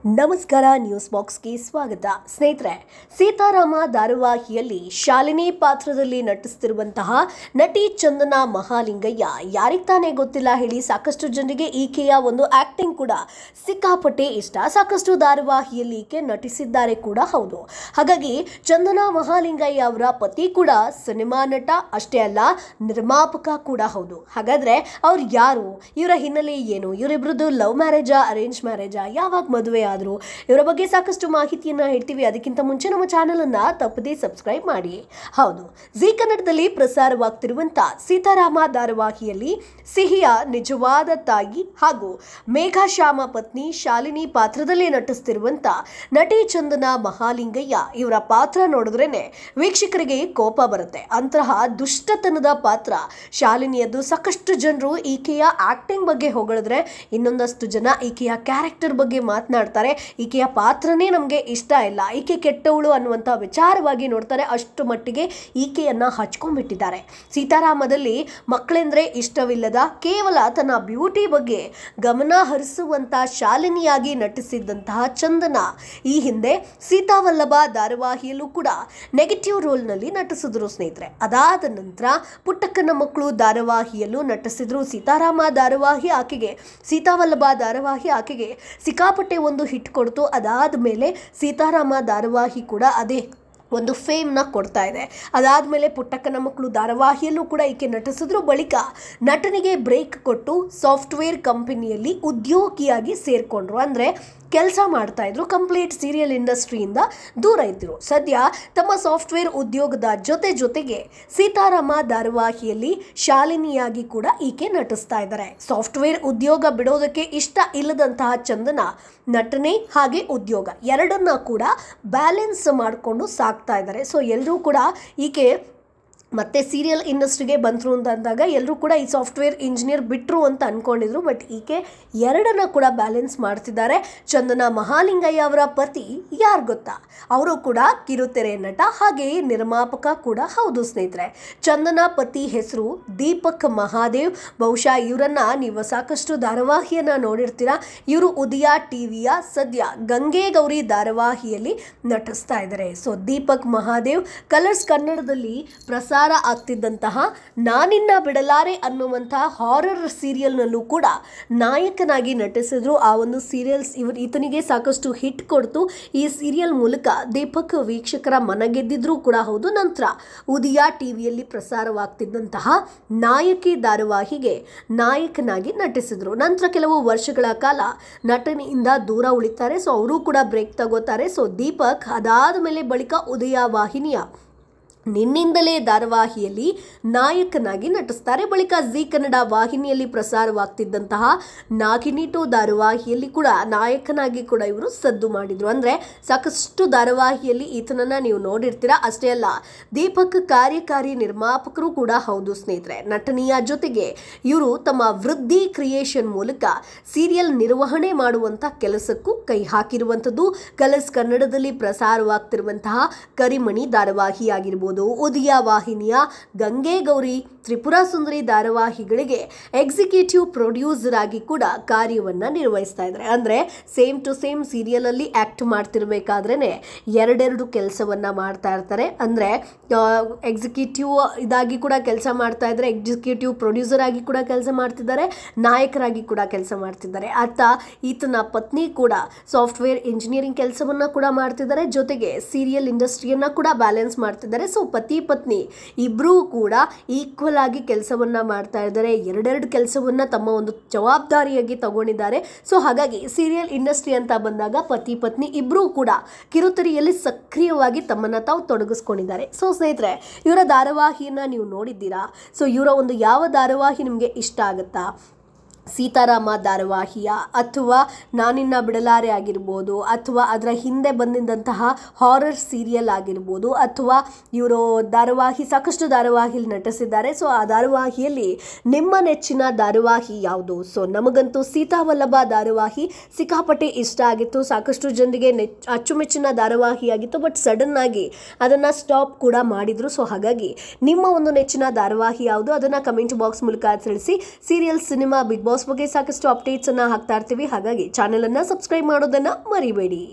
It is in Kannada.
ನಮಸ್ಕಾರ ನ್ಯೂಸ್ ಬಾಕ್ಸ್ಗೆ ಸ್ವಾಗತ. ಸ್ನೇಹಿತರೆ, ಸೀತಾರಾಮ ಧಾರಾವಾಹಿಯಲ್ಲಿ ಶಾಲಿನಿ ಪಾತ್ರದಲ್ಲಿ ನಟಿಸುತ್ತಿರುವಂತಹ ನಟಿ ಚಂದನಾ ಮಹಾಲಿಂಗಯ್ಯ ಯಾರಿಗೆ ತಾನೇ ಗೊತ್ತಿಲ್ಲ ಹೇಳಿ. ಸಾಕಷ್ಟು ಜನರಿಗೆ ಈಕೆಯ ಒಂದು ಆಕ್ಟಿಂಗ್ ಕೂಡ ಸಿಕ್ಕಾಪಟ್ಟೆ ಇಷ್ಟ. ಸಾಕಷ್ಟು ಧಾರಾವಾಹಿಯಲ್ಲಿ ಈಕೆ ನಟಿಸಿದ್ದಾರೆ ಕೂಡ ಹೌದು. ಹಾಗಾಗಿ ಚಂದನಾ ಮಹಾಲಿಂಗಯ್ಯ ಅವರ ಪತಿ ಕೂಡ ಸಿನಿಮಾ ನಟ ಅಷ್ಟೇ ಅಲ್ಲ, ನಿರ್ಮಾಪಕ ಕೂಡ ಹೌದು. ಹಾಗಾದ್ರೆ ಅವ್ರು ಯಾರು, ಇವರ ಹಿನ್ನೆಲೆ ಏನು, ಇವರಿಬ್ರದ್ದು ಲವ್ ಮ್ಯಾರೇಜಾ ಅರೇಂಜ್ ಮ್ಯಾರೇಜಾ, ಯಾವಾಗ ಮದುವೆ ಆದ್ರು, ಇವರ ಬಗ್ಗೆ ಸಾಕಷ್ಟು ಮಾಹಿತಿಯನ್ನ ಹೇಳ್ತೀವಿ. ಅದಕ್ಕಿಂತ ಮುಂಚೆ ನಮ್ಮ ಚಾನೆಲ್ ಅನ್ನ ತಪ್ಪದೇ ಸಬ್ಸ್ಕ್ರೈಬ್ ಮಾಡಿ. ಹೌದು, ಜಿ ಕನ್ನಡದಲ್ಲಿ ಪ್ರಸಾರವಾಗ್ತಿರುವಂತ ಸೀತಾರಾಮ ಧಾರಾವಾಹಿಯಲ್ಲಿ ಸಿಹಿಯ ನಿಜವಾದ ತಾಯಿ ಹಾಗೂ ಮೇಘಶ್ಯಾಮ ಪತ್ನಿ ಶಾಲಿನಿ ಪಾತ್ರದಲ್ಲಿ ನಟಿಸ್ತಿರುವಂತ ನಟಿ ಚಂದನಾ ಮಹಾಲಿಂಗಯ್ಯ ಇವರ ಪಾತ್ರ ನೋಡಿದ್ರೇನೆ ವೀಕ್ಷಕರಿಗೆ ಕೋಪ ಬರುತ್ತೆ. ಅಂತಹ ದುಷ್ಟತನದ ಪಾತ್ರ ಶಾಲಿನಿಯದ್ದು. ಸಾಕಷ್ಟು ಜನರು ಈಕೆಯ ಆಕ್ಟಿಂಗ್ ಬಗ್ಗೆ ಹೊಗಳಿದ್ರೆ, ಇನ್ನೊಂದಷ್ಟು ಜನ ಈಕೆಯ ಕ್ಯಾರೆಕ್ಟರ್ ಬಗ್ಗೆ ಮಾತನಾಡ್ತಾರೆ. ಈಕೆಯ ಪಾತ್ರನೇ ನಮಗೆ ಇಷ್ಟ ಇಲ್ಲ, ಈಕೆ ಕೆಟ್ಟವಳು ಅನ್ನುವಂಥ ವಿಚಾರವಾಗಿ ನೋಡ್ತಾರೆ. ಅಷ್ಟು ಮಟ್ಟಿಗೆ ಈಕೆಯನ್ನ ಹಚ್ಕೊಂಡ್ಬಿಟ್ಟಿದ್ದಾರೆ. ಸೀತಾರಾಮದಲ್ಲಿ ಮಕ್ಕಳೆಂದ್ರೆ ಇಷ್ಟವಿಲ್ಲದ, ಕೇವಲ ತನ್ನ ಬ್ಯೂಟಿ ಬಗ್ಗೆ ಗಮನ ಹರಿಸುವಂತ ಶಾಲಿನಿಯಾಗಿ ನಟಿಸಿದ್ದಂತಹ ಚಂದನಾ ಈ ಹಿಂದೆ ಸೀತಾವಲ್ಲಭ ಧಾರಾವಾಹಿಯಲ್ಲೂ ಕೂಡ ನೆಗೆಟಿವ್ ರೋಲ್ನಲ್ಲಿ ನಟಿಸಿದ್ರು ಸ್ನೇಹಿತರೆ. ಅದಾದ ನಂತರ ಪುಟ್ಟಕ್ಕನ ಮಕ್ಕಳು ಧಾರಾವಾಹಿಯಲ್ಲೂ ನಟಿಸಿದ್ರು. ಸೀತಾರಾಮ ಧಾರಾವಾಹಿ ಆಕೆಗೆ, ಸೀತಾವಲ್ಲಭ ಧಾರಾವಾಹಿ ಆಕೆಗೆ ಸಿಕ್ಕಾಪಟ್ಟೆ ಒಂದು ಹಿಟ್ ಕೊಡ್ತು. ಅದಾದ ಮೇಲೆ ಸೀತಾರಾಮ ಧಾರಾವಾಹಿ ಕೂಡ ಅದೇ ಒಂದು ಫೇಮ್ನ ಕೊಡ್ತಾ ಇದೆ. ಅದಾದಮೇಲೆ ಪುಟ್ಟಕ್ಕನ ಮಕ್ಕಳು ಧಾರಾವಾಹಿಯಲ್ಲೂ ಕೂಡ ಈಕೆ ನಟಿಸಿದ್ರು. ಬಳಿಕ ನಟನಿಗೆ ಬ್ರೇಕ್ ಕೊಟ್ಟು ಸಾಫ್ಟ್ವೇರ್ ಕಂಪನಿಯಲ್ಲಿ ಉದ್ಯೋಗಿಯಾಗಿ ಸೇರಿಕೊಂಡ್ರು. ಅಂದರೆ ಕೆಲಸ ಮಾಡ್ತಾ ಇದ್ರು, ಕಂಪ್ಲೀಟ್ ಸೀರಿಯಲ್ ಇಂಡಸ್ಟ್ರಿಯಿಂದ ದೂರ ಇದ್ದರು. ಸದ್ಯ ತಮ್ಮ ಸಾಫ್ಟ್ವೇರ್ ಉದ್ಯೋಗದ ಜೊತೆಗೆ ಸೀತಾರಾಮ ಧಾರಾವಾಹಿಯಲ್ಲಿ ಶಾಲಿನಿಯಾಗಿ ಕೂಡ ಈಕೆ ನಟಿಸ್ತಾ ಇದ್ದಾರೆ. ಸಾಫ್ಟ್ವೇರ್ ಉದ್ಯೋಗ ಬಿಡೋದಕ್ಕೆ ಇಷ್ಟ ಇಲ್ಲದಂತಹ ಚಂದನಾ ನಟನೆ ಹಾಗೆ ಉದ್ಯೋಗ ಎರಡನ್ನ ಕೂಡ ಬ್ಯಾಲೆನ್ಸ್ ಮಾಡಿಕೊಂಡು ಸಾಕ್ತಾ ಇದ್ದಾರೆ. ಸೊ ಎಲ್ಲರೂ ಕೂಡ ಈಕೆ ಮತ್ತೆ ಸೀರಿಯಲ್ ಇಂಡಸ್ಟ್ರಿಗೆ ಬಂದರು ಅಂತ ಅಂದಾಗ ಎಲ್ಲರೂ ಕೂಡ ಈ ಸಾಫ್ಟ್ವೇರ್ ಇಂಜಿನಿಯರ್ ಬಿಟ್ಟರು ಅಂತ ಅಂದ್ಕೊಂಡಿದ್ರು. ಬಟ್ ಈಕೆ ಎರಡನ್ನ ಕೂಡ ಬ್ಯಾಲೆನ್ಸ್ ಮಾಡ್ತಿದ್ದಾರೆ. ಚಂದನಾ ಮಹಾಲಿಂಗಯ್ಯ ಅವರ ಪತಿ ಯಾರು ಗೊತ್ತಾ? ಅವರು ಕೂಡ ಕಿರುತೆರೆ ನಟ ಹಾಗೆ ನಿರ್ಮಾಪಕ ಕೂಡ ಹೌದು ಸ್ನೇಹಿತರೆ. ಚಂದನಾ ಪತಿ ಹೆಸರು ದೀಪಕ್ ಮಹಾದೇವ್. ಬಹುಶಃ ಇವರನ್ನ ನೀವು ಸಾಕಷ್ಟು ಧಾರಾವಾಹಿಯನ್ನ ನೋಡಿರ್ತೀರಾ. ಇವರು ಉದಯ ಟಿವಿಯ ಸದ್ಯ ಗಂಗೆ ಗೌರಿ ಧಾರಾವಾಹಿಯಲ್ಲಿ ನಟಿಸ್ತಾ ಇದ್ದಾರೆ. ಸೊ ದೀಪಕ್ ಮಹಾದೇವ್ ಕಲರ್ಸ್ ಕನ್ನಡದಲ್ಲಿ ಪ್ರಸಾರ ಆಗ್ತಿದ್ದಂತಹ ನಾನಿನ್ನ ಬಿಡಲಾರೆ ಅನ್ನುವಂತಹ ಹಾರರ್ ಸೀರಿಯಲ್ನಲ್ಲೂ ಕೂಡ ನಾಯಕನಾಗಿ ನಟಿಸಿದ್ರು. ಆ ಒಂದು ಸೀರಿಯಲ್ಸ್ ಈತನಿಗೆ ಸಾಕಷ್ಟು ಹಿಟ್ ಕೊಡ್ತು. ಈ ಸೀರಿಯಲ್ ಮೂಲಕ ದೀಪಕ್ ವೀಕ್ಷಕರ ಮನಗೆದ್ದಿದ್ರು ಕೂಡ ಹೌದು. ನಂತರ ಉದಯ ಟಿವಿಯಲ್ಲಿ ಪ್ರಸಾರವಾಗ್ತಿದ್ದಂತಹ ನಾಯಕಿ ಧಾರಾವಾಹಿಗೆ ನಾಯಕನಾಗಿ ನಟಿಸಿದ್ರು. ನಂತರ ಕೆಲವು ವರ್ಷಗಳ ಕಾಲ ನಟನೆಯಿಂದ ದೂರ ಉಳಿತಾರೆ. ಸೊ ಅವರು ಕೂಡ ಬ್ರೇಕ್ ತಗೋತಾರೆ. ಸೊ ದೀಪಕ್ ಅದಾದ ಮೇಲೆ ಬಳಿಕ ಉದಯ ವಾಹಿನಿಯ ನಿನ್ನಿಂದಲೇ ಧಾರಾವಾಹಿಯಲ್ಲಿ ನಾಯಕನಾಗಿ ನಟಿಸ್ತಾರೆ. ಬಳಿಕ ಜಿ ಕನ್ನಡ ವಾಹಿನಿಯಲ್ಲಿ ಪ್ರಸಾರವಾಗ್ತಿದ್ದಂತಹ ನಾಗಿನಿ 2 ಧಾರಾವಾಹಿಯಲ್ಲಿ ಕೂಡ ನಾಯಕನಾಗಿ ಕೂಡ ಇವರು ಸದ್ದು ಮಾಡಿದ್ರು. ಅಂದರೆ ಸಾಕಷ್ಟು ಧಾರಾವಾಹಿಯಲ್ಲಿ ಈತನನ್ನ ನೀವು ನೋಡಿರ್ತೀರಾ. ಅಷ್ಟೇ ಅಲ್ಲ, ದೀಪಕ್ ಕಾರ್ಯಕಾರಿ ನಿರ್ಮಾಪಕರು ಕೂಡ ಹೌದು ಸ್ನೇಹಿತರೆ. ನಟನೆಯ ಜೊತೆಗೆ ಇವರು ತಮ್ಮ ವೃದ್ಧಿ ಕ್ರಿಯೇಷನ್ ಮೂಲಕ ಸೀರಿಯಲ್ ನಿರ್ವಹಣೆ ಮಾಡುವಂಥ ಕೆಲಸಕ್ಕೂ ಕೈ ಹಾಕಿರುವಂಥದ್ದು. ಕಲರ್ಸ್ ಕನ್ನಡದಲ್ಲಿ ಪ್ರಸಾರವಾಗ್ತಿರುವಂತಹ ಕರಿಮಣಿ ಧಾರಾವಾಹಿ ಆಗಿರ್ಬೋದು, ಉದಯ ವಾಹಿನಿಯ ಗಂಗೆ ಗೌರಿ, ತ್ರಿಪುರ ಸುಂದರಿ ಧಾರಾವಾಹಿಗಳಿಗೆ ಎಕ್ಸಿಕ್ಯೂಟಿವ್ ಪ್ರೊಡ್ಯೂಸರ್ ಆಗಿ ಕೂಡ ಕಾರ್ಯವನ್ನು ನಿರ್ವಹಿಸ್ತಾ ಇದ್ದಾರೆ. ಅಂದರೆ ಸೇಮ್ ಟು ಸೇಮ್ ಸೀರಿಯಲ್ ಅಲ್ಲಿ ಆಕ್ಟ್ ಮಾಡ್ತಿರ್ಬೇಕಾದ್ರೇನೆ ಎರಡೆರಡು ಕೆಲಸವನ್ನ ಮಾಡ್ತಾ ಇರ್ತಾರೆ. ಅಂದರೆ ಎಕ್ಸಿಕ್ಯೂಟಿವ್ ಇದಾಗಿ ಕೂಡ ಕೆಲಸ ಮಾಡ್ತಾ ಇದ್ದಾರೆ, ಎಕ್ಸಿಕ್ಯೂಟಿವ್ ಪ್ರೊಡ್ಯೂಸರ್ ಆಗಿ ಕೂಡ ಕೆಲಸ ಮಾಡ್ತಿದ್ದಾರೆ, ನಾಯಕರಾಗಿ ಕೂಡ ಕೆಲಸ ಮಾಡ್ತಿದ್ದಾರೆ. ಈತನ ಪತ್ನಿ ಕೂಡ ಸಾಫ್ಟ್ವೇರ್ ಇಂಜಿನಿಯರಿಂಗ್ ಕೆಲಸವನ್ನ ಕೂಡ ಮಾಡ್ತಿದ್ದಾರೆ, ಜೊತೆಗೆ ಸೀರಿಯಲ್ ಇಂಡಸ್ಟ್ರಿಯನ್ನ ಕೂಡ ಬ್ಯಾಲೆನ್ಸ್ ಮಾಡ್ತಿದ್ದಾರೆ. ಸೊ ಪತಿ ಪತ್ನಿ ಇಬ್ಬರೂ ಕೂಡ ಈಕ್ವಲ್ ಆಗಿ ಕೆಲಸವನ್ನ ಮಾಡ್ತಾ ಇದ್ದಾರೆ. ಎರಡೆರಡು ಕೆಲಸವನ್ನ ತಮ್ಮ ಒಂದು ಜವಾಬ್ದಾರಿಯಾಗಿ ತಗೊಂಡಿದ್ದಾರೆ. ಸೊ ಹಾಗಾಗಿ ಸೀರಿಯಲ್ ಇಂಡಸ್ಟ್ರಿ ಅಂತ ಬಂದಾಗ ಪತಿ ಪತ್ನಿ ಇಬ್ಬರೂ ಕೂಡ ಕಿರುತೆರೆಯಲ್ಲಿ ಸಕ್ರಿಯವಾಗಿ ತಮ್ಮನ್ನ ತಾವು ತೊಡಗಿಸ್ಕೊಂಡಿದ್ದಾರೆ. ಸೊ ಸ್ನೇಹಿತರೆ, ಇವರ ಧಾರಾವಾಹಿಯನ್ನ ನೀವು ನೋಡಿದ್ದೀರಾ? ಸೊ ಇವರ ಒಂದು ಯಾವ ಧಾರಾವಾಹಿ ನಿಮಗೆ ಇಷ್ಟ ಆಗುತ್ತಾ? ಸೀತಾರಾಮ ಧಾರಾವಾಹಿಯ, ಅಥವಾ ನಾನಿನ್ನ ಬಿಡಲಾರೆ ಆಗಿರ್ಬೋದು, ಅಥವಾ ಅದರ ಹಿಂದೆ ಬಂದಿದ್ದಂತಹ ಹಾರರ್ ಸೀರಿಯಲ್ ಆಗಿರ್ಬೋದು, ಅಥವಾ ಇವರು ಸಾಕಷ್ಟು ಧಾರಾವಾಹಿಯಲ್ಲಿ ನಟಿಸಿದ್ದಾರೆ. ಸೊ ಆ ಧಾರಾವಾಹಿಯಲ್ಲಿ ನಿಮ್ಮ ನೆಚ್ಚಿನ ಧಾರಾವಾಹಿ ಯಾವುದು? ಸೊ ನಮಗಂತೂ ಸೀತಾವಲ್ಲಭ ಧಾರಾವಾಹಿ ಸಿಕ್ಕಾಪಟ್ಟೆ ಇಷ್ಟ ಆಗಿತ್ತು. ಸಾಕಷ್ಟು ಜನರಿಗೆ ಅಚ್ಚುಮೆಚ್ಚಿನ ಧಾರಾವಾಹಿ ಆಗಿತ್ತು. ಬಟ್ ಸಡನ್ ಆಗಿ ಅದನ್ನು ಸ್ಟಾಪ್ ಕೂಡ ಮಾಡಿದರು. ಸೊ ಹಾಗಾಗಿ ನಿಮ್ಮ ಒಂದು ನೆಚ್ಚಿನ ಧಾರಾವಾಹಿ ಯಾವುದು ಅದನ್ನು ಕಮೆಂಟ್ ಬಾಕ್ಸ್ ಮೂಲಕ ತಿಳಿಸಿ. Serial, cinema, Bigg Boss boss ಬಗ್ಗೆ ಸಾಕಷ್ಟು ಅಪ್ಡೇಟ್ಸ್ ಅನ್ನ ಹಾಕ್ತಾ ಇರ್ತೀವಿ. ಹಾಗಾಗಿ ಚಾನೆಲ್ ಅನ್ನ ಸಬ್ಸ್ಕ್ರೈಬ್ ಮಾಡೋದನ್ನ ಮರಿಬೇಡಿ.